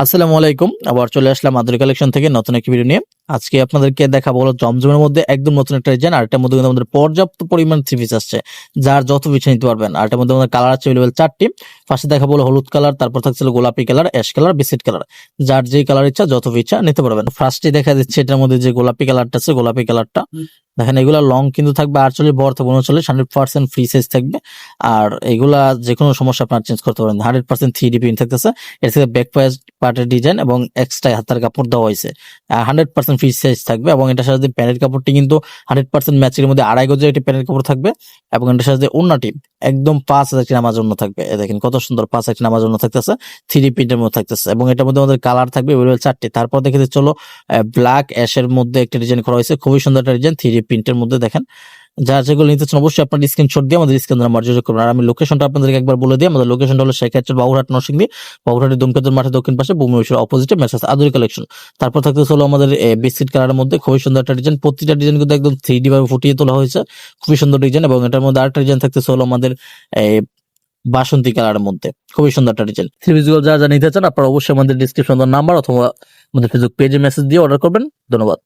আসসালামু আলাইকুম। আবার চলে আসলাম আদুরি কালেকশন থেকে নতুন একটি ভিডিও নিয়ে। আজকে আপনাদেরকে দেখাবো হলো জমজমের মধ্যে একদম নতুন একটা ডিজাইন, আর এটার মধ্যে কিন্তু আমাদের পর্যাপ্ত পরিমাণ থ্রি পিস আসছে, যার যত পিস নিতে পারবেন। আর এটার মধ্যে আমাদের কালার আছে अवेलेबल 4টি। ফার্স্টে দেখাবো হলো হলুদ কালার, তারপর থাকছে হলো গোলাপি colour, ash colour, biscuit colour. যার যেই কালার ইচ্ছা যত ইচ্ছা নিতে পারবেন। ফার্স্টে দেখা যাচ্ছে এটার মধ্যে যে গোলাপি কালারটা আছে, গোলাপি কালারটা দেখেন, এগুলা লং কিন্তু থাকবে 48 বড় থাকবে 39, 100% ফ্রি সাইজ থাকবে। আর এগুলা যে কোনো সমস্যা আপনার চেঞ্জ করতে পারেন। 100% 3D প্রিন্ট থাকতেছে। এর থেকে ব্যাক পার্টের ডিজাইন এবং এক্সট্রা হাতার কাপড় দেওয়া হয়েছে। 100% ফ্রি সাইজ থাকবে এবং এটার সাথে প্যান্টের কাপড়টি কিন্তু 100% ম্যাচের মধ্যে 2.5 গজের একটি প্যান্টের কাপড় থাকবে এবং এটার সাথে ওড়নাটি একদম 5 একটি নামার জন্য থাকবে। দেখেন কত সুন্দর 5 একটি নামার জন্য থাকতেছে, 3D প্রিন্টের মধ্যে থাকতেছে এবং এটার মধ্যে আমাদের কালার থাকবে अवेलेबल 4টি। তারপর দেখে চলো ব্ল্যাক অ্যাশের মধ্যে একটা ডিজাইন করা হয়েছে, খুবই সুন্দর একটা ডিজাইন 3D প্রিন্টের মধ্যে। দেখেন যারা যেগুলো নিতে চান অবশ্যই আপনার স্ক্রিনশট দিয়ে আমাদের স্ক্রিন নাম্বার যোগাযোগ করবেন। আর আমি লোকেশনটা আপনাদেরকে একবার বলে দিই। আমাদের লোকেশনটা হলো শেখাচ্ছেন বাবুরহাট নরসিংদী, বাবুরহাটের দুমকাতুর মাঠের দক্ষিণ পাশে ভূমি অফিসের অপোজিটে মেসার্স আদুরি কালেকশন। তারপর থাকতে হলো আমাদের বিস্কিট কালারের মধ্যে খুবই সুন্দর একটা ডিজাইন। প্রতিটা ডিজাইন কিন্তু একদম 3D ভাবে ফুটিয়ে তোলা হয়েছে, খুবই সুন্দর ডিজাইন। এবং এটার মধ্যে আরেকটা ডিজাইন থাকতেছে হলো আমাদের বাসন্তী কালারের মধ্যে, খুবই সুন্দর একটা ডিজাইন। থ্রি পিস গুলো যারা নিতে চান আপনারা অবশ্যই আমাদের ডিসক্রিপশন নাম্বার অথবা আমাদের ফেসবুক পেজে মেসেজ দিয়ে অর্ডার করবেন। ধন্যবাদ।